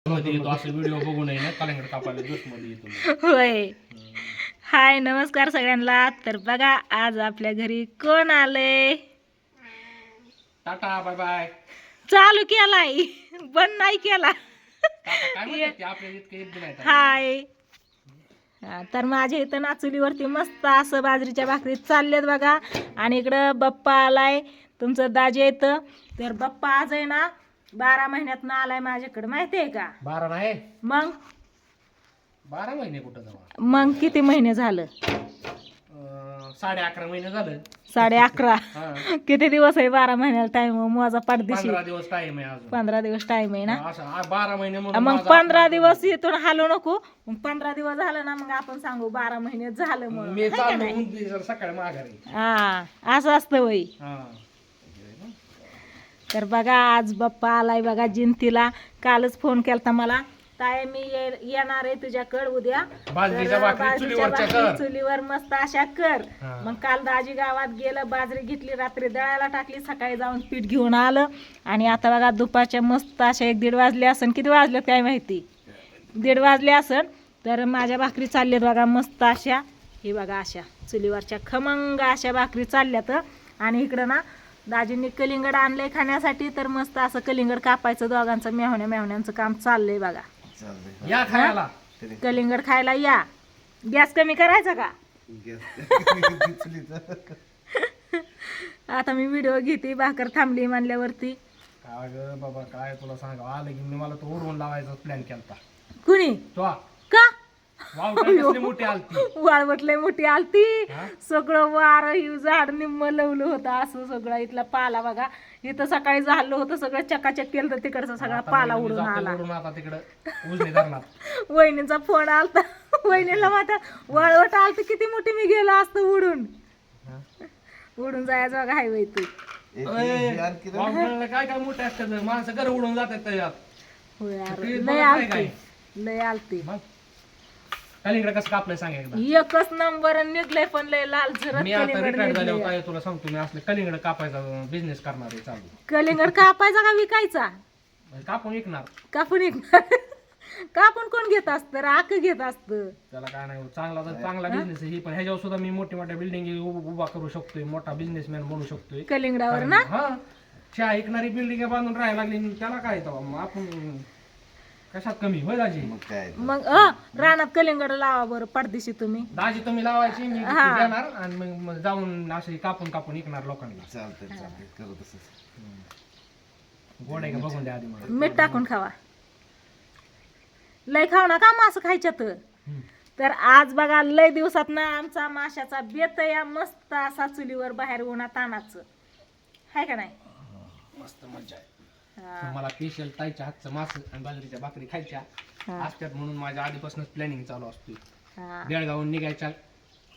मध्ये येतो असं व्हिडिओ बघू नये ना कलिंगड कापायला जोश मध्ये येतो होय. हाय नमस्कार सगळ्यांना. तर बघा आज आपल्या घरी कोण आलंय. Tata bye bye. चालू केलाय बंद नाही केला. टाटा काय म्हणतात ते आपल्या इतकं येत नाही. हाय तर माझ्या इथं ना चुलीवरती मस्त असं बाजरीच्या भाकरी चालल्यात बघा. आणि इकडं बाप्पा आलाय तुमचं दाजे येतं. तर बाप्पा आज आहे ना 12 महिन्यात ना आलाय माझ्याकडे माहिती आहे का. 12 नाही मग 12 महिने कुठं जावा. मग किती महिने झालं. 11.5 महिने झालं. 11.5 हा. किती दिवस आहे 12 महिन्याला टाइम माझा पाठदिशी. 15 दिवस टाइम आहे अजून. 15 दिवस टाइम आहे ना. असं 12 महिने म्हणून मग माझा 15 दिवस इथून हालू नको. मग 15 दिवस झालं ना मग आपण सांगू 12 महिने झालं म्हणून. मी चाललो उंची जर सकाळी माघारी. हा असं असतं वय. हा तर बघा आज बाप्पा आलाय बघा जिंतीला. कालच फोन केलता मला ताई मी येणार आहे तुझ्याकडे उद्या. बाजरीच्या तर भाकरी बाजरीच्या चुलीवरच्या भाकरी कर. चुलीवर मस्त अशा कर. हा. मग काल दाजी गावात गेलं बाजरी घेतली रात्री दळायला टाकली सकाळी जाऊन पीठ घेऊन आलं. आणि आता बघा दुपारच्या मस्त अशा 1-1:30 वाजले असन. किती वाजले काय माहिती 1:30 वाजले असन. तर माझ्या भाकरी चालल्यात बघा मस्त अशा. हे बघा अशा चुलीवरच्या खमंग अशा भाकरी चालल्यात. आणि इकडं ना दाजींनी कलिंगड आणलंय खाण्यासाठी. तर मस्त असं कलिंगड कापायचं दोघांचं मेहण्यांचं काम चाललंय बघा. या खायला. कलिंगड खायला या. गॅस कमी करायचा का. आता मी व्हिडिओ घेते भाकर थांबली म्हणल्यावरती. काय ग बाबा काय तुला सांगा आलं की मी मला तो उडवून लावायचा प्लॅन केलता. कुणी तो का वावटा कसली मोठी आलती. वाळवटलंय मोठी आलती. हा? सगळं वार ही झाड निम्म लवलं होतं असं सगळं. इथला पाला बघा इथं सकाळी झालं होतं सगळं चकाचक केलं तर तिकडचा सगळा आता पाला मी उडून जातो आला. उडून आता तिकडं उजनी धरणार. वहिनीचा फोन आलता. वहिनीला माझ्या वाळवट आलत किती मोठी मी गेलो असतं उडून. उडून जायचं बघा हायवे तू. वावटाला काय काय मोठे असतात माणसं घर उडून जातात त्याच्यात. होय यार, ते लय बघत नाही आलती काय? लय आलती. मग कलिंगड कसं कापलंय सांग एकदा. एकच नंबर निघलंय पण लय लाल झरत मी आता कलिंगड रिटायर झाल्यावर निघलंय. काय तुला सांगतो मी असले कलिंगड कापायचा बिझनेस करणार आहे चालू. कलिंगड कापायचा का विकायचा. म्हणजे कापून विकणार. कापून विकणार. कापून कोण घेत असतं राख घेत असतं. त्याला काय नाही चांगला तर चांगला बिझनेस आहे ही पण ह्याच्यावर सुद्धा मी मोठ्या मोठ्या बिल्डिंग उभा करू शकतोय. मोठा बिझनेसमॅन बनू शकतोय. कलिंगडावर ना. हा चहा ऐकणारी बिल्डिंग बांधून राहायला लागली त्याला काय येतं मग आपण कशात कमी होय दाजी. मग रानात कलिंगड लावा बरं पडदिशी तुम्ही. दाजी तुम्ही लावायची मी हा. देणार आणि मग जाऊन असे कापून कापून विकणार लोकांना. गोड आहे का बघून द्या आधी मला. मीठ टाकून खावा. लय खाऊ नका मासं खायच्यात. तर आज बघा लय दिवसात ना आमचा माशाचा बेत या मस्त असा चुलीवर बाहेर उन्हात तानाचं हाय का नाही. मस्त मजा आहे. हा. मला स्पेशल ताईच्या हातचं मास आणि बाजरीच्या भाकरी खायच्या हा. असतात म्हणून माझ्या आधीपासूनच प्लॅनिंग चालू असते. हा. बेळगावून निघायच्या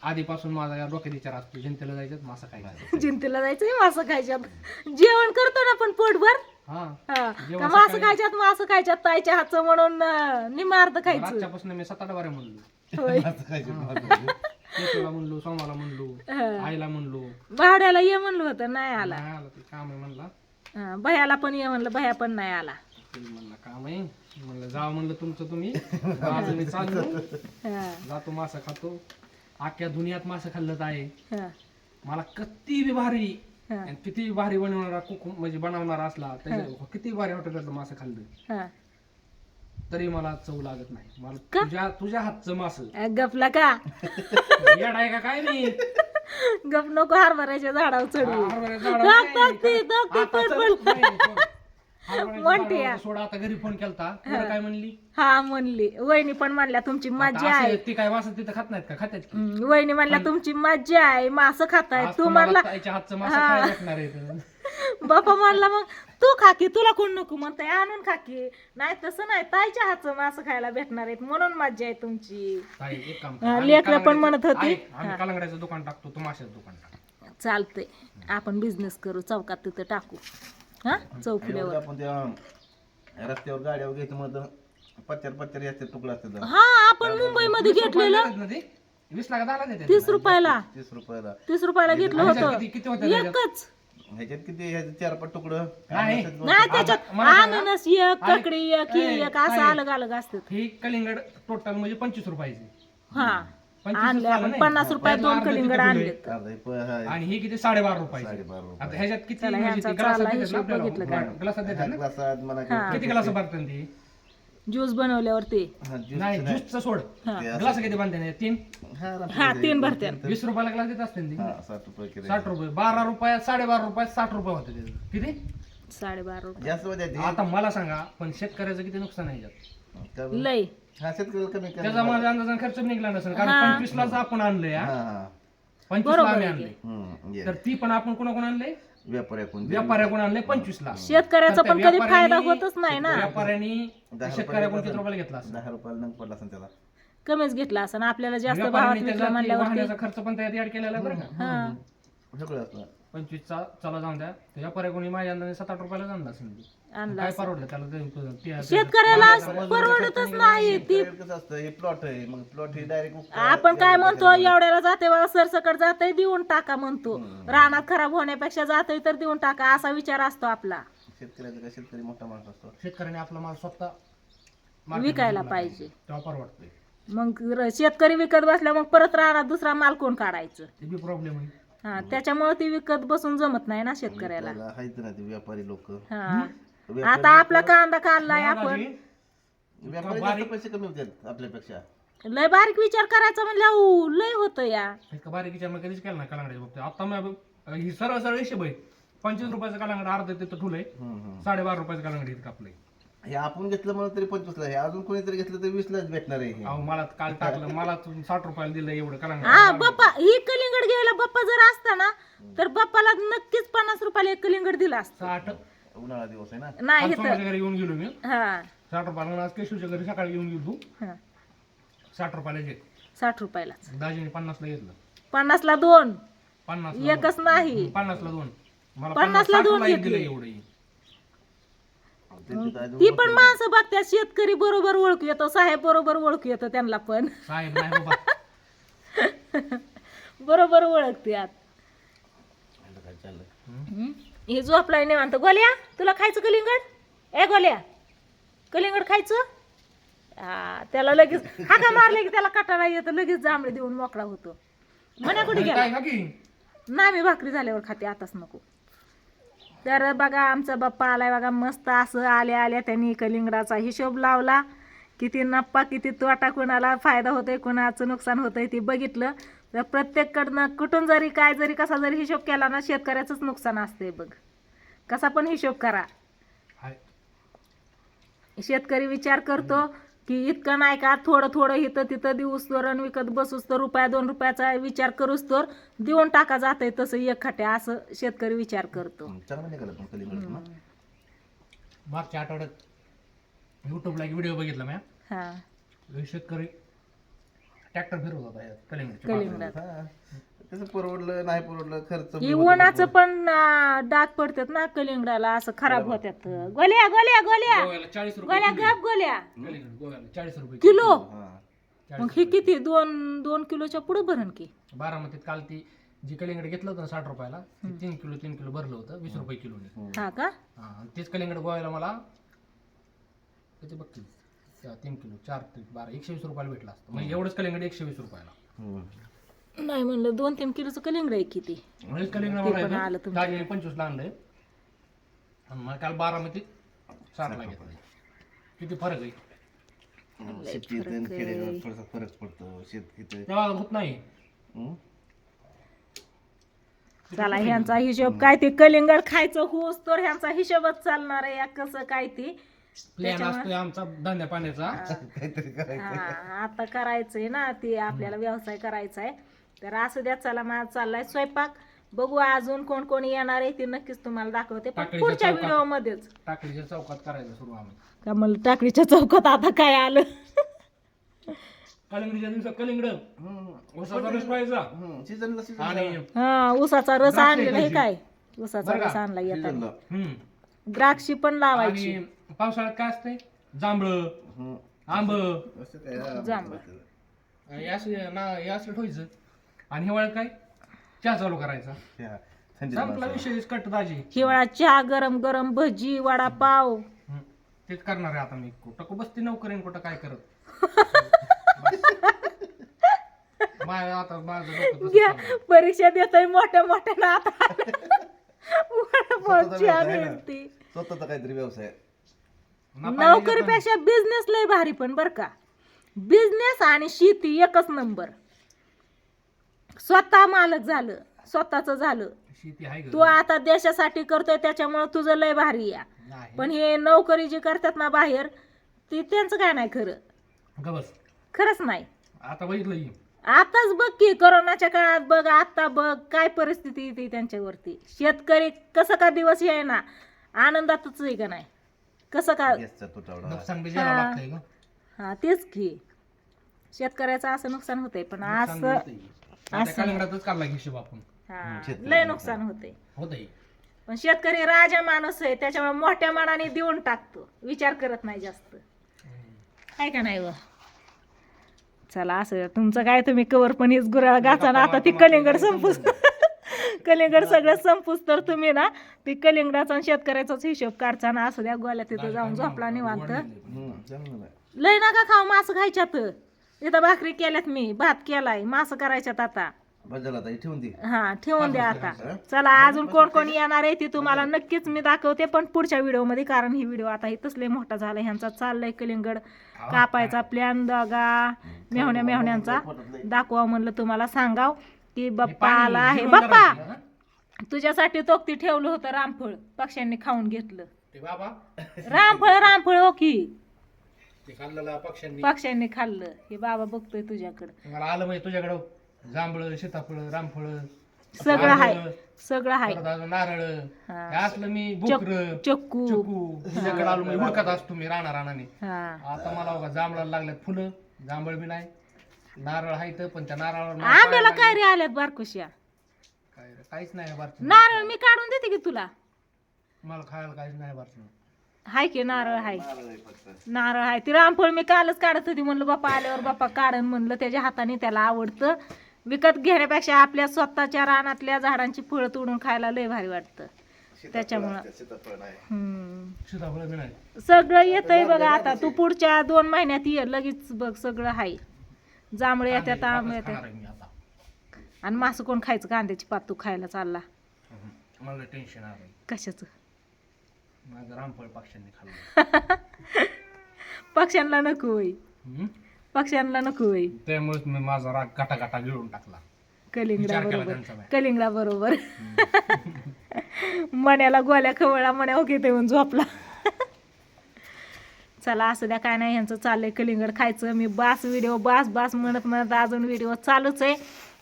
आधीपासून माझा या डोक्यात विचार असतो जनतेला जायचं मासा खायचा. जिंतीला जायचं मासं खायच्यात. जेवण करतो ना पण पोटभर. हा हा. जेवण का मासं सकाळी- खायच्यात मासं खायच्यात ताईच्या हातचं म्हणून निमार्द खायचं. आजच्यापासून मी 7-8 बारे म्हणलो. होय. केशवला म्हणलो सोमाला म्हणलो हा. आईला म्हणलो. भाड्याला ये म्हणलं होतं नाही आला. नाही आला ते काम आहे म्हणला. हा, भयाला पण ये म्हणलं भया पण नाही आला. ते म्हणला काम आहे म्हणलं जावं म्हणलं तुमचं तुम्ही. आज मी चाललो हा. जातो मासा खातो. अख्ख्या दुनियात मासा खाल्लं आहे. हा. मला किती बी भारी हा. आणि किती भारी बनवणारा कुक म्हणजे बनवणारा असला त्याच्या किती भारी हॉटेलातलं मासं खाल्लं हा. तरी मला चव लागत नाही. मला का? तुझ्या हातचं मास गपला का. येड आहे का काय नाही. गप नको हरभऱ्याच्या झाडावर चढू. हरभऱ्याच्या झाडावर दाब नाही. दाबते, दाबते, आता पळ, चल, पळ. नाही, सोड. हरभऱ्याच्या म्हणते झाडावर या. सोड आता घरी फोन केलता तुला काय म्हणली. हा म्हणली वहिनी पण म्हणल्या तुमची मज्जा आता आहे. असे ती काय मास तिथं खात नाहीत का खात्यात की. वहिनी म्हणल्या तुमची मज्जा आहे मासं खाताय. आज तू तुम्हाला म्हणला ताईच्या हातचं मास हा. खायला भेटणार आहे. बापा म्हणला मग तू खाकी तुला कोण नको म्हणताय आणून खाकी. नाही तसं नाही ताईच्या हातचं मासं खायला भेटणार आहेत म्हणून मज्जा आहे तुमची. ताई एक काम हा, आम्ही लेकरं पण कलांगड्याचं- म्हणत होती. ऐक, आम्ही कलांगड्याचं दुकान टाकतो तू माशाचं दुकान टाक. चालतंय आपण बिझनेस करू चौकात तिथं टाकू. हा चौफुल्यावर. आपण त्या रस्त्यावर गाड्यावर घ्यायचं म्हणलं पत्त्यार याचे तुकडा असतात हा आपण मुंबईमध्ये घेतलेलं 20 लाख 10 लाख देतात. 30 रुपयाला 30 रुपयाला 30 रुपयाला घेतलं ह्याच्यात होतं किती होतं त्याच्यात? एकच. ह्याच्यात किती ह्याचे 4-5 तुकडं नाही. नाही त्याच्यात मला सांगा. अननस एक ककडी एक ही एक असं काय? अलग अलग असतात ही कलिंगड टोटल म्हणजे 25 रुपयाची. हा 25 आणले झालं आपण नाही. 50 रुपयात त्यातलं 2 अर्धं कलिंगड तिथं आणले अर्धा एक हा, आणि ही किती 12.5 रुपयाची. 12.5 रुपये. आता ह्याच्यात किती चला, म्हणजे ह्यांचा ते ग्लासात चालला देतात ना हिशोब आपल्याला? बघितलं का? ग्लासात देतात ना? ग्लासात म्हणा हा. किती ग्लास बांधतात ती? ज्यूस बनवल्यावर ते हा, ज्यूस नाही नाही. ज्यूसचं सोड. हा. ते असं- ग्लास किती बांधते? 3 हा, हा 3 भरते 20 रुपयाला ग्लास देत असते ती. हा, 60 रुपये किलो. 60 रुपये 12 रुपयात 12.5 रुपयात 60 रुपये होते त्याचे. किती? 12.5 रुपये जास्त होत्या ते. आता मला सांगा पण शेतकऱ्याचं किती नुकसान आहे याच्यात? का बरं? लय हा, शेतकऱ्याला कमी कमी. त्याचा माझ्या अंदाजाने खर्च निघला नसेल कारण हा. 25 लाच आपण आणलंय हा, हा. हा. 25 बरोबर ला आम्ही आहे आणलंय ये. तर ती पण आपण कोणाकोण आणलंय? व्यापाऱ्याकडून व्यापाऱ्याकडून आणलंय 25 ला. शेतकऱ्याचा तर त्या पण कधी फायदा व्यापाऱ्यांनी- होतच नाही ना व्यापाऱ्यांनी 10 शेतकऱ्याकडून किती रुपयाला घेतला असेल? 10 रुपयाला नंग पडला असेल त्याला. कमीच घेतला असं आपल्याला जास्त भावात व्यापाऱ्यांनी विकलं त्याचा म्हणल्यावरती वाहनाचा खर्च पण त्यात ऍड केलेला आहे बरं का? हा सगळं असतं. 25 चा चला जाऊन द्या त्या व्यापाऱ्याकडून माझ्या अंदाजे 7-8 रुपयाला आणला असेल ते. आणला काय असेल. परवडलं त्याला ते- शेतकऱ्याला परवडतच नाही ती व्यापाऱ्याला कसं असतं हे प्लॉट आहे मग प्लॉट हे डायरेक्ट आपण काय म्हणतो एवढ्याला जाते बघा सरसकट जाते देऊन टाका म्हणतो रानात खराब होण्यापेक्षा जाते तर देऊन टाका असा विचार असतो आपला शेतकऱ्याचा काय शेतकरी मोठा माणूस असतो. शेतकऱ्याने आपला माल स्वतः विकायला पाहिजे तेव्हा परवडतंय. मग शेतकरी विकत बसल्या मग परत रानात दुसरा माल कोण काढायचं ते बी प्रॉब्लेम आहे. हा त्याच्यामुळे ती विकत बसून जमत नाही ना शेतकऱ्याला त्याला आहेत ना ते व्यापारी लोक. हा आता आपला कांदा काढलाय आपण व्यापारी जास्त पैसे कमी होतात आपल्यापेक्षा. लय बारीक विचार करायचा म्हणलं लय होतं या इतका बारीक विचार मी कधीच केला ना कलांगड्याच्या बाबतीत. आता मी ही सरळ सरळ हिशोब आहे 25 रुपयाचं कलांगड अर्ध तिथं ठुलंय 12.5 रुपयाचं कलांगड इथं कापलंय. हे आपण घेतलं म्हणून तरी 25 ला हे अजून कोणीतरी घेतलं तर 20 लाच भेटणार आहे हे. अहो मला काल टाकलं मला 60 रुपयाला दिलं एवढं कलांगड. हा बाप्पा ही कलिंगड घ्यायला बाप्पा जर असता ना तर बाप्पाला नक्कीच 50 रुपयाला एक कलिंगड दिला असतं 60 उन्हाळा दिवस आहे ना. नाही काल सोमाच्या घरी येऊन गेलो मी हा 60 रुपयाला. आज केशूच्या घरी सकाळी येऊन गेलो हा 60 रुपयाला जे 60 रुपयाला दाजीने 50 ला घेतलं. 50 ला 2 50 एकच नाही 50 ला 2 मला 50 ला 2 दिलं घेतले. एवढं. ती पण माणसं बघतात शेतकरी बरोबर ओळखू येतो साहेब बरोबर ओळखू येतो त्यांना पण साहेब नाही बाबा. बरोबर ओळखतात काय चाललंय. हे झोपलाय निवांत गोल्या तुला खायचं कलिंगड ए गोल्या कलिंगड खायचं हा त्याला लगेच हाका मारले की त्याला कटाळा येतो लगेच जांभळे देऊन मोकळा होतो मन्या कुठे गेला काय का की नाही मी भाकरी झाल्यावर खाते आताच नको. तर बघा आमचा बाप्पा आलाय बघा मस्त असं आल्या आल्या त्यांनी कलिंगडाचा हिशोब लावला किती नफा किती तोटा कोणाला फायदा होतोय कोणाचं नुकसान होतंय ते बघितलं तर प्रत्येककडनं कुठून जरी काय जरी कसा जरी हिशोब केला ना शेतकऱ्याचंच नुकसान असतंय बघ. कसा पण हिशोब करा हाय. शेतकरी विचार करतो की इतकं नाही का थोडं थोडं इथं तिथं देऊस तर आणि विकत बसूस तर ₹2 रुपयाचा विचार करूस तर देऊन टाका जातंय तसं एक खट्या असं शेतकरी विचार करतो. चांगलं निघालं पण कलिंगड ना. मागच्या आठवड्यात युट्यूबला एक व्हिडिओ बघितला मी. हा शेतकरी ट्रॅक्टर फिरवत होता या कलिंगडच्या कलिंगडात हा. कसं परवडलं नाही परवडलं खर्च ही उन्हाचं पण डाग पडतात ना कलिंगडाला असं खराब होत्यात. गोल्या गोल्या गोल्या गोव्याला 40 रुपये गोल्या गप गोल्या कलिंगड गोव्याला 40 रुपये किलो हा. मग हे किती 2 किलोच्या पुढे भरण की बारामतीत काल ती जी कलिंगड घेतलं होतं ना 60 रुपयाला ते 3 किलो भरलं होतं 20 रुपये किलोने. हा का हा आणि तेच कलिंगड गोव्याला मला किती बघ 3 किलो 4 ते 12 120 रुपयाला भेटला असतं. म्हणजे एवढंच कलिंगड 120 रुपयाला. हम्म. नाही म्हणलं 2-3 किलोचं कलिंगड आहे किती म्हणजे कलिंगड ते पण मला आलं तुमच्या दाजीने 25 ला आणलंय आणि मला काल बारामतीत 60 ला घेतलं. किती फरक आहे शेतीत आणि खेडेगावात थोडासा फरक पडतो शेतीत. तेव्हा होत नाही. हम्म. चला ह्यांचा हिशोब काय ते कलिंगड खायचं होस तर ह्यांचा हिशोबच चालणार आहे या कसं काय ते प्लॅन असतोय आमचा धंद्या पाण्याचा. काहीतरी करायचं. हा, आता करायचंय ना ते आपल्याला व्यवसाय करायचा आहे तर असू द्या. चला माझा चाललाय स्वयंपाक बघू अजून कोण कोण येणार आहे ते नक्कीच तुम्हाला दाखवते पण टाकळीच्या पुढच्या चौकात. व्हिडिओ मध्येच टाकळीच्या चौकात करायचं सुरू आम्ही. का मला टाकडीच्या चौकात आता काय आलं कलिंगडीच्या दिवसात कलिंगड हम्म. उसाचा रस पाहायचा हम्म. सीझनला सीझन आणि हा ऊसाचा रस द्राक्षे आणलेला आहे खायची. काय ऊसाचा बरं का? रस आणला येतात सीझनला. हम्म. द्राक्षी पण लावायची आणि पावसाळ्यात काय असतंय जांभळ हम्म. आंब असं काय हा, जांभळं. हे असं ठेवायचं आणि हिवाळ्यात काय चहा चालू करायचा. हा. थंडीत संपला माणसाला. विषय कट दाजी. हिवाळा चहा, गरम गरम भजी, वडापाव. तेच करणार आहे आता मी. कुठं बसती नोकरीन कुठं काय करत. आता माझं डोकं तसंच घ्या, चाललंय. परीक्षा देतोय मोठ्या मोठ्या आता वडापाव, स्वतःचा चहा व्यवसाय आहे ना. मिळते. स्वतःचा काहीतरी व्यवसाय. नोकरीपेक्षा बिझनेस लय भारी, पण बर का बिझनेस आणि शेती एकच नंबर. स्वतः मालक झालं, स्वतःच झालं. शेती आहे तू आता देशासाठी करतोय त्याच्यामुळे तुझं लय भारी या. पण हे नोकरी जी करतात ना बाहेर, ती त्यांचं काय नाही खरं. गबस खरंच नाही. आता बघितलं की आताच बघ की कोरोनाच्या काळात बघ, आता बघ काय परिस्थिती येते त्यांच्यावरती. शेतकरी कसं का दिवस आहे ना आनंदातच आहे का नाही, कसं का. गॅसचा तुटवडा. नुकसान बी झेलावं लागतंय ग. हा तेच की शेतकऱ्याचं असं नुकसान होतंय. पण असं कलिंगडातच काढला हिशोब आपण. हा शेतकरी लय नुकसान होतंय. होतंय. पण शेतकरी राजा माणूस आहे, त्याच्यामुळे मोठ्या मनाने देऊन टाकतो, विचार करत नाही जास्त. आहे का नाही व. चला असं तुमचं काय, तुम्ही कवर पण हेच गुराळ गाचा ना. आता ती कलिंगड संपूस कलिंगड सगळं संपूस तर तुम्ही ना ती कलिंगडाचा आणि शेतकऱ्याचाच हिशोब काढचा ना. असं द्या गोल्या तिथं जाऊन झोपला निवांत. चांगलं आहे. लय नका खाऊ मासं खायच्यात. इथं भाकरी केल्यात मी, भात केलाय, मासं करायच्यात आता. बजाला आता हे ठेवून दे. हा ठेवून द्या आता. चला अजून कोण कोण येणार आहे ती तुम्हाला नक्कीच मी दाखवते, पण पुढच्या व्हिडिओमध्ये. कारण ही व्हिडिओ आता इथंच लय मोठा झाला. ह्यांचा चाललाय कलिंगड कापायचा प्लॅन. बघा मेहण्यांचा दाखवा म्हणलं तुम्हाला, सांगाव की बाप्पा आला आहे. बाप्पा तुझ्यासाठी तोक्ती ठेवलं होतं रामफळ, पक्ष्यांनी खाऊन घेतलं. ते बाबा रामफळ हो की ते खाल्लेलं पक्ष्यांनी. पक्ष्यांनी खाल्लं. हे बाबा बघतोय तुझ्याकडं. मला आलं म्हणजे तुझ्याकडं जांभळ, सीताफळ, रामफळ सगळं आहे, सगळं आहे. नारळ हा. हे असलं मी भोकर चक्कू. तुझ्याकडे आलो मी हुडकत असतो मी रानाने. हा आता मला बघा जांभळाला लागल्यात फुलं, जांभळ बी नाही, नारळ आहेत पण त्या नारळावर आंब्याला काय रे आल्यात बारकुश्या. काय रे, काहीच नाही बारच. नारळ मी काढून देते की तुला. मला खायला काहीच नाही बारच. हाय की नारळ हाय, नारळ आहे फक्त. नारळ हाय. ती रामफळ मी कालच काढत होती, म्हणलं बाप्पा आल्यावर बाप्पा काढन म्हणलं. त्याच्या हाताने त्याला आवडतं. विकत घेण्यापेक्षा आपल्या स्वतःच्या रानातल्या झाडांची फळं तोडून खायला लय भारी वाटतं. त्याच्यामुळं सीताफळ आहे. सीताफळ बी नाही. सगळं येतंय बघा. आता तू पुढच्या 2 महिन्यात ये लगेच बघ, सगळं हाय. जांभळे येतात, आंबे येतात. खाणार आहे मी आता. आणि मासं कोण खायचं, कांद्याची पात तू खायला चालला. मला टेन्शन आलं. कशाचं. माझं रामफळ पक्ष्यांनी खाल्लं. पक्ष्यांना नको होई, पक्ष्यांना नको होई. त्यामुळेच मी माझा राग गाटा गाटा गिळून टाकला. कलिंगडा विचार केला बरोबर, त्यांचा बाई. कलिंगडा बरोबर. मण्याला गोल्या खवळा, मण्या ओके येऊन झोपला. चला असं द्या, काय नाही ह्यांचं चाललंय कलिंगड खायचं. मी बास व्हिडिओ बास म्हणत म्हणत अजून व्हिडिओ चालूच आहे.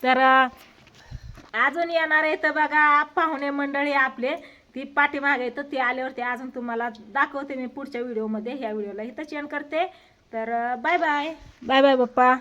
तर अजून येणार आहे तर बघा पाहुणे मंडळी आपले, ती पाठीमागे तर ती आल्यावरती अजून तुम्हाला दाखवते मी पुढच्या व्हिडिओमध्ये. ह्या व्हिडिओला इथं चेंज करते. तर बाय बाय बाय बाय बाप्पा.